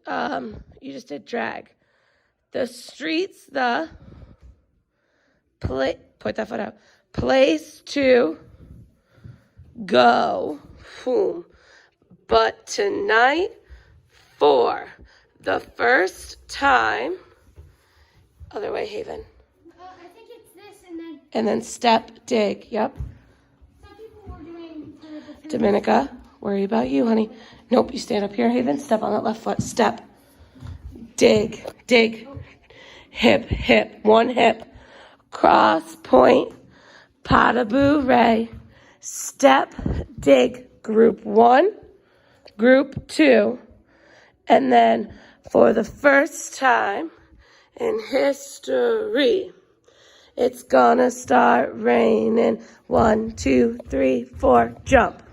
You just did drag. The streets, the put that foot out. Place to go. Boom. But tonight, for the first time, other way, Haven. I think it's this and then. And then step, dig. Yep. Some people were doing Dominica, worry about you, honey. Nope, you stand up here, Haven. Step on that left foot. Step. Dig. Dig. Hip, hip. One hip. Cross, point. Pas bourrée. Step, dig. Group 1. Group 2. And then for the first time in history, it's gonna start raining. 1, 2, 3, 4, jump.